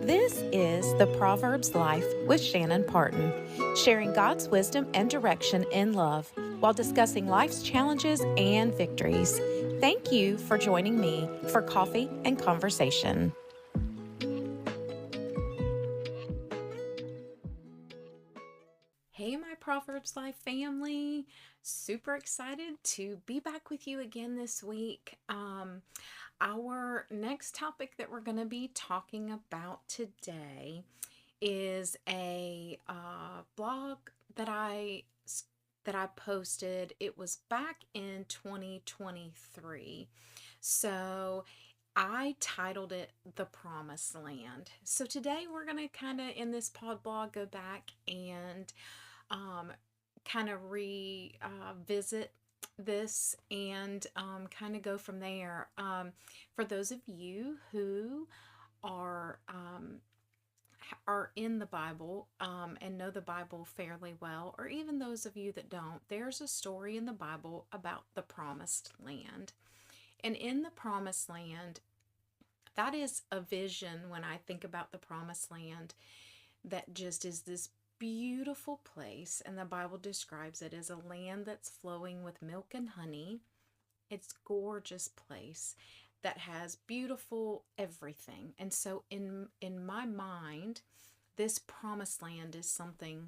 This is the Proverbs Life with Shannon Parton, sharing God's wisdom and direction in love while discussing life's challenges and victories. Thank you for joining me for coffee and conversation. Hey, my Proverbs Life family. Super excited to be back with you again this week. Our next topic that we're going to be talking about today is a blog that I posted. It was back in 2023. So I titled it The Promised Land. So today we're going to kind of in this pod blog go back and kind of revisit this and kind of go from there. For those of you who are in the Bible and know the Bible fairly well, or even those of you that don't, there's a story in the Bible about the Promised Land. And in the Promised Land, that is a vision when I think about the Promised Land that just is this beautiful place, and the Bible describes it as a land that's flowing with milk and honey. It's a gorgeous place that has beautiful everything. And so in my mind, this promised land is something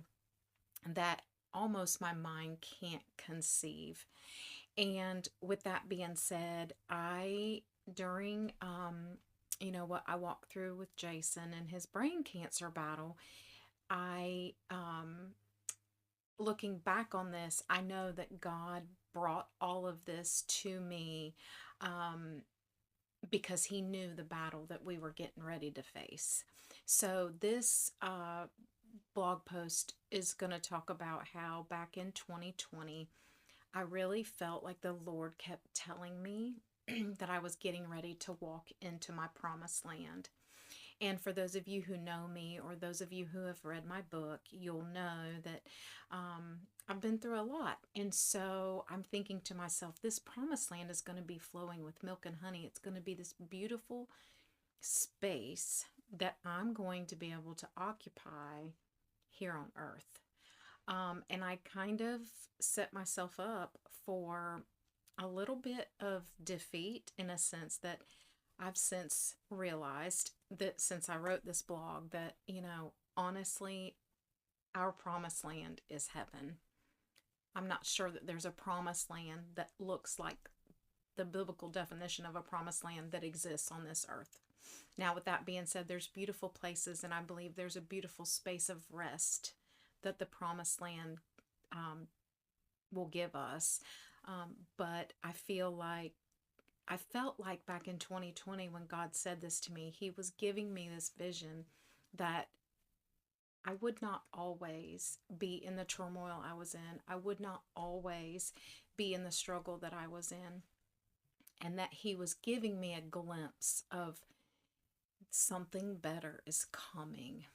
that almost my mind can't conceive. And with that being said, during what I walked through with Jason and his brain cancer battle, I looking back on this, I know that God brought all of this to me because he knew the battle that we were getting ready to face. So this blog post is going to talk about how back in 2020, I really felt like the Lord kept telling me that I was getting ready to walk into my promised land. And for those of you who know me, or those of you who have read my book, you'll know that I've been through a lot. And so I'm thinking to myself, this promised land is going to be flowing with milk and honey. It's going to be this beautiful space that I'm going to be able to occupy here on earth. And I kind of set myself up for a little bit of defeat, in a sense that I've since realized that since I wrote this blog that, honestly, our promised land is heaven. I'm not sure that there's a promised land that looks like the biblical definition of a promised land that exists on this earth. Now, with that being said, there's beautiful places, and I believe there's a beautiful space of rest that the promised land will give us. But I felt like back in 2020 when God said this to me, he was giving me this vision that I would not always be in the turmoil I was in. I would not always be in the struggle that I was in. And that he was giving me a glimpse of something better is coming.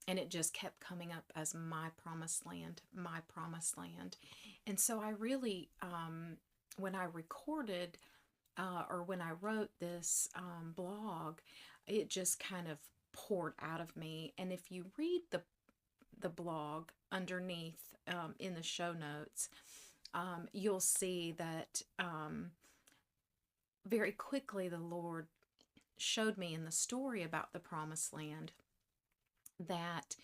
And it just kept coming up as my promised land, my promised land. And so I really, when I recorded or when I wrote this blog, it just kind of poured out of me. And if you read the blog underneath in the show notes, you'll see that very quickly the Lord showed me in the story about the promised land that,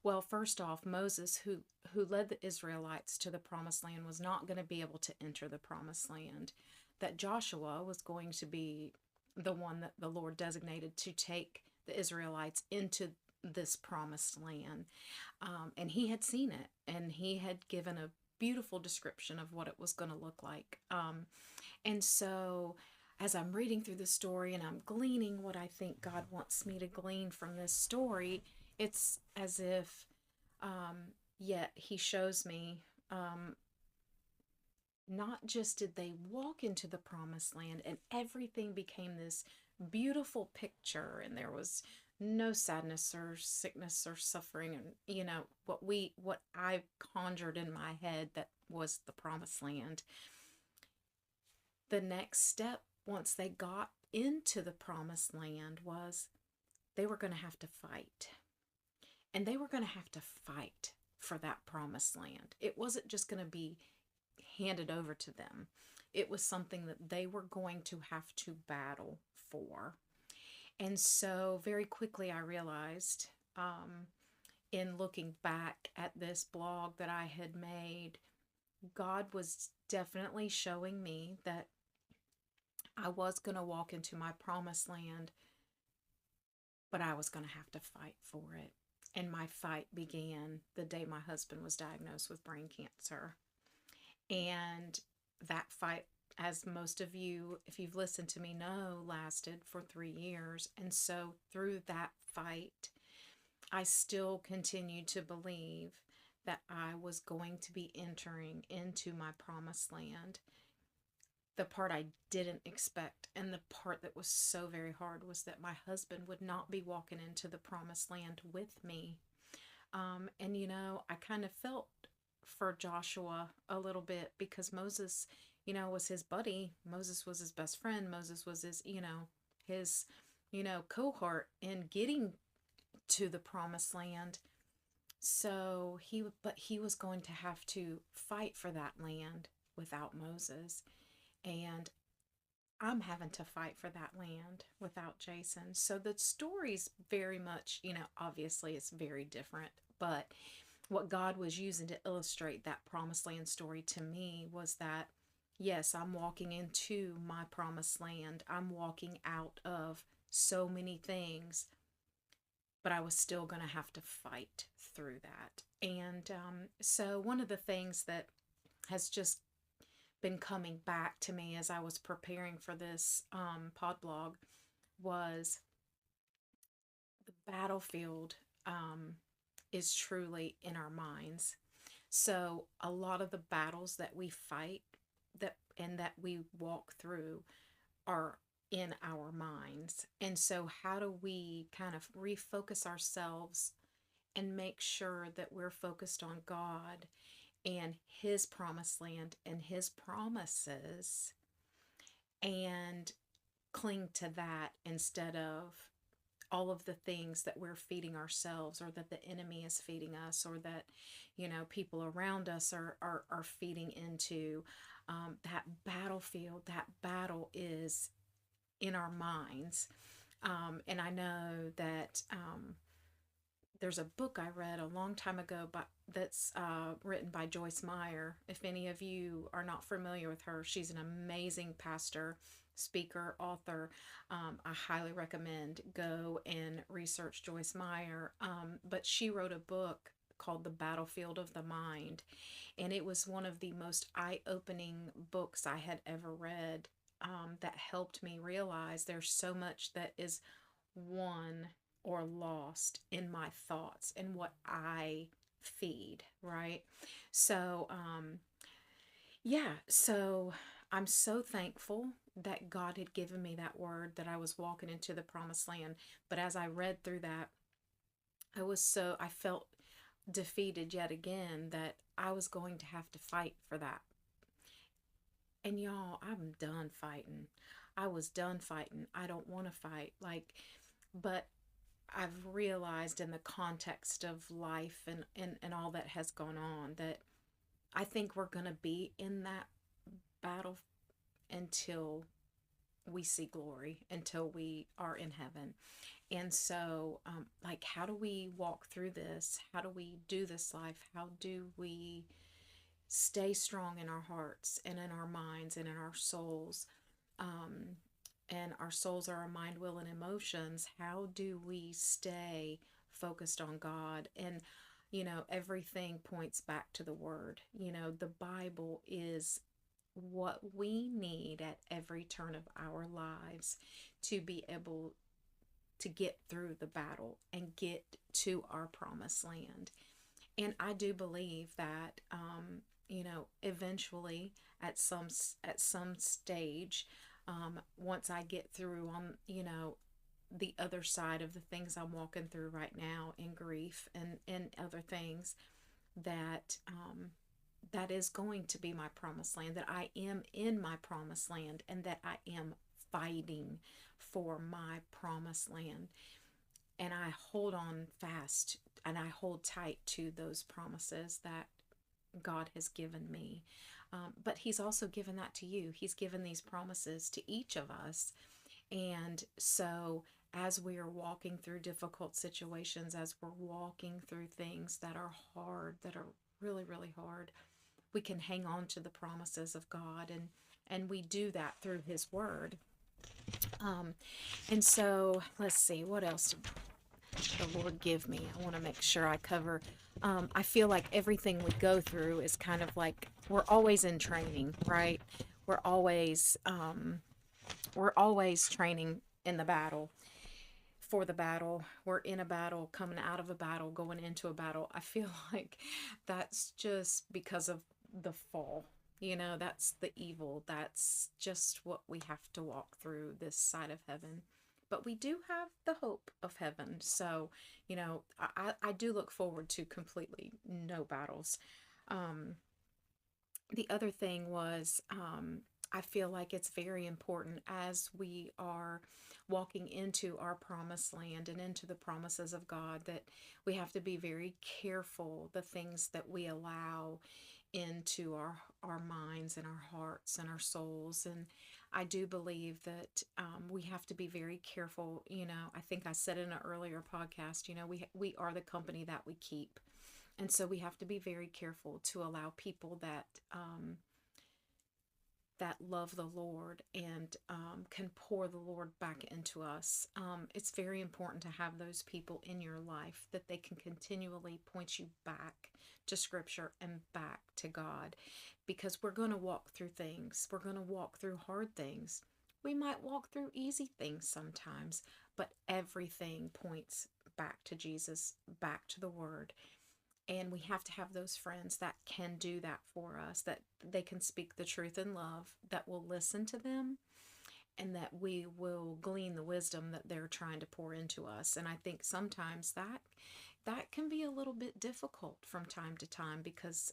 well, first off, Moses, who led the Israelites to the promised land, was not going to be able to enter the promised land. That Joshua was going to be the one that the Lord designated to take the Israelites into this promised land. And he had seen it, and he had given a beautiful description of what it was going to look like. And so as I'm reading through the story and I'm gleaning what I think God wants me to glean from this story, it's as if yet he shows me not just did they walk into the promised land and everything became this beautiful picture, and there was no sadness or sickness or suffering, and what I conjured in my head that was the promised land. The next step once they got into the promised land was they were going to have to fight. And they were going to have to fight for that promised land. It wasn't just going to be handed over to them. It was something that they were going to have to battle for. And so very quickly I realized, in looking back at this blog that I had made, God was definitely showing me that I was going to walk into my promised land, but I was going to have to fight for it. And my fight began the day my husband was diagnosed with brain cancer. And that fight, as most of you, if you've listened to me know, lasted for 3 years. And so through that fight, I still continued to believe that I was going to be entering into my promised land. The part I didn't expect, and the part that was so very hard, was that my husband would not be walking into the promised land with me. And I kind of felt for Joshua a little bit, because Moses, was his buddy. Moses was his best friend. Moses was his cohort in getting to the promised land. So he was going to have to fight for that land without Moses. And I'm having to fight for that land without Jason. So the story's very much, obviously it's very different. But what God was using to illustrate that promised land story to me was that, yes, I'm walking into my promised land. I'm walking out of so many things, but I was still going to have to fight through that. And so one of the things that has just been coming back to me as I was preparing for this pod blog was the battlefield is truly in our minds. So a lot of the battles that we fight that we walk through are in our minds. And so how do we kind of refocus ourselves and make sure that we're focused on God and his promised land and his promises, and cling to that instead of all of the things that we're feeding ourselves, or that the enemy is feeding us, or that people around us are feeding into. That battlefield, that battle is in our minds. And I know that there's a book I read a long time ago that's written by Joyce Meyer. If any of you are not familiar with her, she's an amazing pastor, speaker, author. I highly recommend go and research Joyce Meyer. But she wrote a book called The Battlefield of the Mind. And it was one of the most eye-opening books I had ever read, that helped me realize there's so much that is won or lost in my thoughts and what I feed, right? So, so I'm so thankful that God had given me that word, that I was walking into the promised land. But as I read through that, I felt defeated yet again, that I was going to have to fight for that. And y'all, I'm done fighting. I was done fighting. I don't want to fight. But I've realized in the context of life and all that has gone on, that I think we're going to be in that battle until we see glory, until we are in heaven. And so, how do we walk through this? How do we do this life? How do we stay strong in our hearts and in our minds and in our souls? And our souls are our mind, will, and emotions. How do we stay focused on God? And, everything points back to the Word. The Bible is what we need at every turn of our lives to be able to get through the battle and get to our promised land. And I do believe that, eventually at some stage, once I get through on, the other side of the things I'm walking through right now in grief and other things, that that is going to be my promised land, that I am in my promised land, and that I am fighting for my promised land. and I hold on fast and I hold tight to those promises that God has given me. But He's also given that to you. He's given these promises to each of us. And so, as we are walking through difficult situations, as we're walking through things that are hard, that are really, really hard, we can hang on to the promises of God. And we do that through His Word. Um, and so, let's see, what else did the Lord give me? I want to make sure I cover. I feel like everything we go through is kind of like we're always in training, right? We're always we're always training in the battle, for the battle. We're in a battle, coming out of a battle, going into a battle. I feel like that's just because of the fall. That's the evil. That's just what we have to walk through this side of heaven. But we do have the hope of heaven. So, I do look forward to completely no battles. Um, the other thing was, I feel like it's very important as we are walking into our promised land and into the promises of God that we have to be very careful the things that we allow into our minds and our hearts and our souls. And I do believe that we have to be very careful. I think I said in an earlier podcast, we are the company that we keep. And so we have to be very careful to allow people that love the Lord and can pour the Lord back into us. It's very important to have those people in your life that they can continually point you back to Scripture and back to God, because we're going to walk through things. We're going to walk through hard things. We might walk through easy things sometimes, but everything points back to Jesus, back to the Word. And we have to have those friends that can do that for us, that they can speak the truth in love, that will listen to them, and that we will glean the wisdom that they're trying to pour into us. And I think sometimes that can be a little bit difficult from time to time, because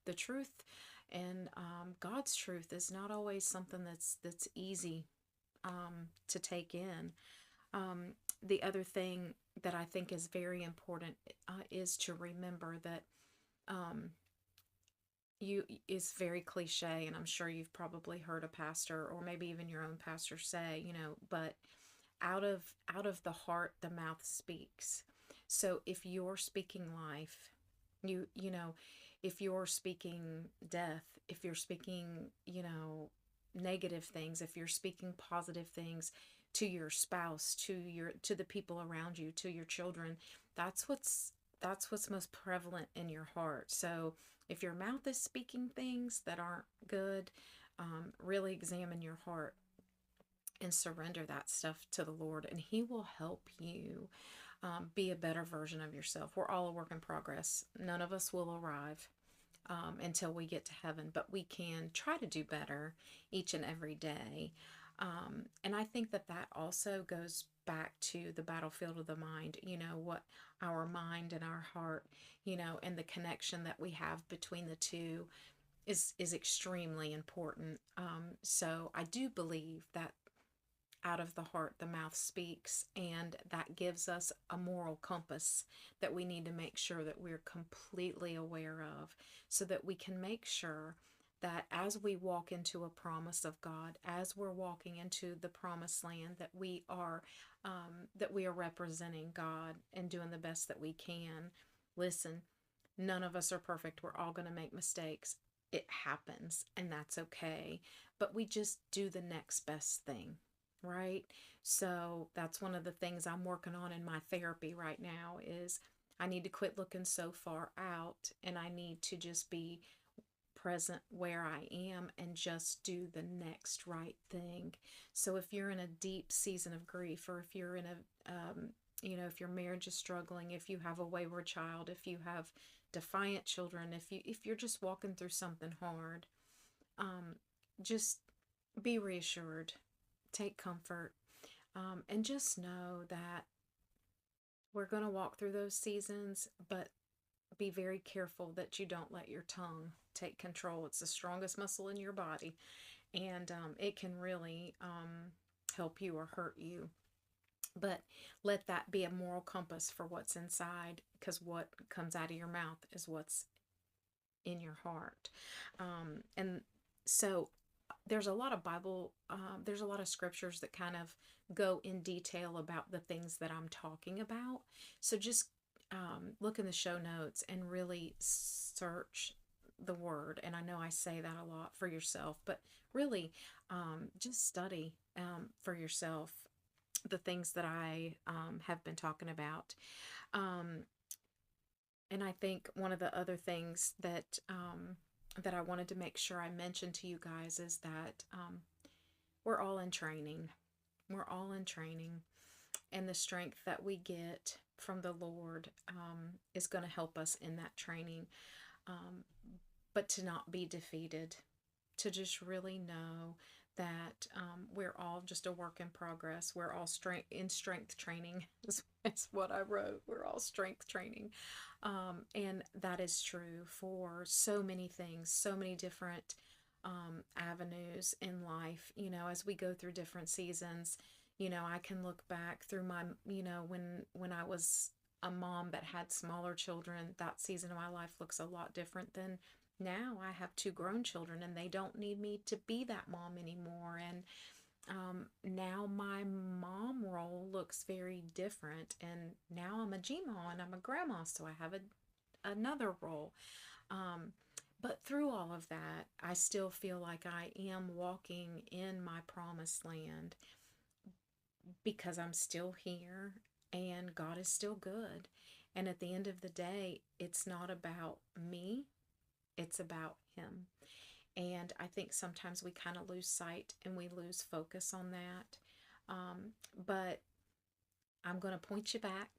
the truth and God's truth is not always something that's easy to take in. The other thing that I think is very important is to remember that um, you is very cliche, and I'm sure you've probably heard a pastor or maybe even your own pastor say, but out of the heart the mouth speaks. So if you're speaking life, if you're speaking death, if you're speaking, negative things, if you're speaking positive things to your spouse, to the people around you, to your children, that's what's most prevalent in your heart. So if your mouth is speaking things that aren't good, really examine your heart and surrender that stuff to the Lord, and He will help you be a better version of yourself. We're all a work in progress. None of us will arrive until we get to heaven, but we can try to do better each and every day. And I think that also goes back to the battlefield of the mind, what our mind and our heart, and the connection that we have between the two is extremely important. So I do believe that out of the heart the mouth speaks, and that gives us a moral compass that we need to make sure that we're completely aware of, so that we can make sure that as we walk into a promise of God, as we're walking into the promised land, that we are representing God and doing the best that we can. Listen, none of us are perfect. We're all going to make mistakes. It happens, and that's okay. But we just do the next best thing, right? So that's one of the things I'm working on in my therapy right now is I need to quit looking so far out, and I need to just be present where I am and just do the next right thing. So if you're in a deep season of grief, or if you're in if your marriage is struggling, if you have a wayward child, if you have defiant children, if you're just walking through something hard, just be reassured, take comfort, and just know that we're going to walk through those seasons, but be very careful that you don't let your tongue take control. It's the strongest muscle in your body, and it can really help you or hurt you. But let that be a moral compass for what's inside, because what comes out of your mouth is what's in your heart. And so there's a lot of there's a lot of scriptures that kind of go in detail about the things that I'm talking about. So just look in the show notes and really search the word. And I know I say that a lot, for yourself, but really just study for yourself the things that I have been talking about. Um, and I think one of the other things that I wanted to make sure I mentioned to you guys is that we're all in training. We're all in training, and the strength that we get from the Lord is going to help us in that training. Um, but to not be defeated, to just really know that we're all just a work in progress. We're all strength training is what I wrote. We're all strength training. And that is true for so many things, so many different avenues in life. As we go through different seasons, I can look back through my, when I was a mom that had smaller children, that season of my life looks a lot different than now. I have two grown children and they don't need me to be that mom anymore. And now my mom role looks very different. And now I'm a GMA and I'm a grandma, so I have another role. Um, but through all of that, I still feel like I am walking in my promised land because I'm still here and God is still good. And at the end of the day, it's not about me, it's about Him. And I think sometimes we kind of lose sight and we lose focus on that. But I'm going to point you back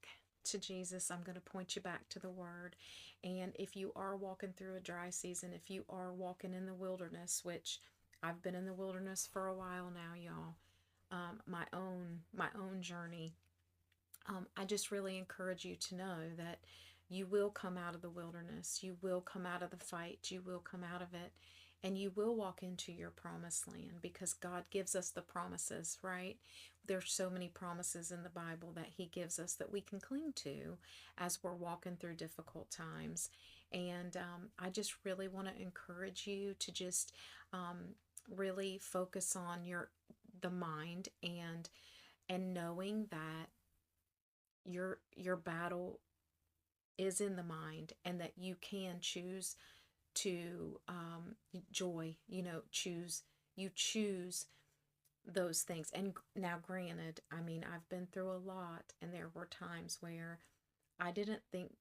to Jesus. I'm going to point you back to the Word. And if you are walking through a dry season, if you are walking in the wilderness, which I've been in the wilderness for a while now, y'all, my own journey, I just really encourage you to know that you will come out of the wilderness. You will come out of the fight. You will come out of it. And you will walk into your promised land because God gives us the promises, right? There's so many promises in the Bible that He gives us that we can cling to as we're walking through difficult times. And I just really want to encourage you to just really focus on the mind and knowing that your battle is in the mind and that you can choose to joy, choose those things. And now granted, I mean, I've been through a lot and there were times where I didn't think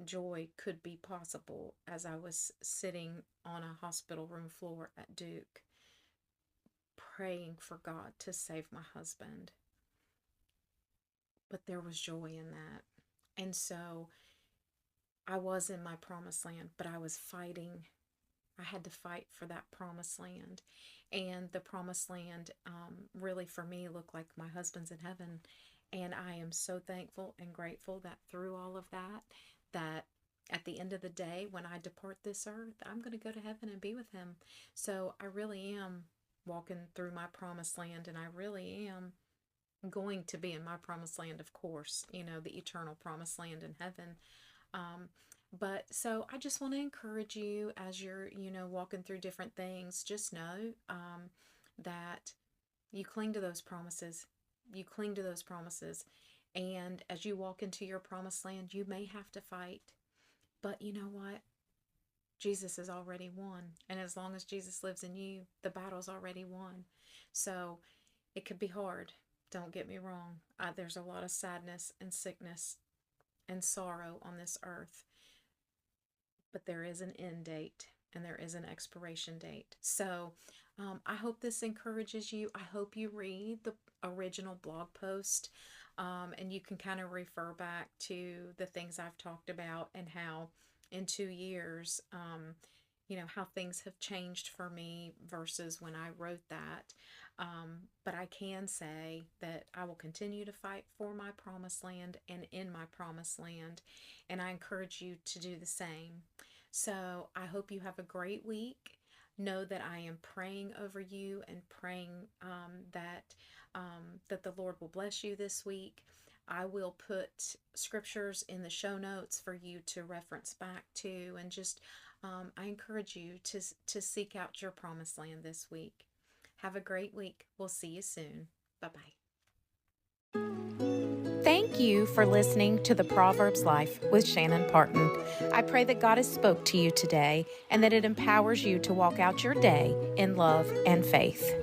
joy could be possible as I was sitting on a hospital room floor at Duke praying for God to save my husband. But there was joy in that. And so I was in my promised land, but I was fighting. I had to fight for that promised land. And the promised land really for me looked like my husband's in heaven. And I am so thankful and grateful that through all of that, that at the end of the day, when I depart this earth, I'm going to go to heaven and be with him. So I really am walking through my promised land, and I really am going to be in my promised land, of course, the eternal promised land in heaven. Um, but so I just want to encourage you as you're, walking through different things, just know that you cling to those promises. You cling to those promises. And as you walk into your promised land, you may have to fight. But you know what? Jesus has already won. And as long as Jesus lives in you, the battle's already won. So it could be hard. Don't get me wrong. There's a lot of sadness and sickness and sorrow on this earth. But there is an end date and there is an expiration date. So I hope this encourages you. I hope you read the original blog post and you can kind of refer back to the things I've talked about and how in 2 years, how things have changed for me versus when I wrote that. But I can say that I will continue to fight for my promised land and in my promised land. And I encourage you to do the same. So I hope you have a great week. know that I am praying over you and praying that the Lord will bless you this week. I will put scriptures in the show notes for you to reference back to, and just I encourage you to seek out your promised land this week. Have a great week. We'll see you soon. Bye bye. Thank you for listening to the Proverbs Life with Shannon Parton. I pray that God has spoke to you today and that it empowers you to walk out your day in love and faith.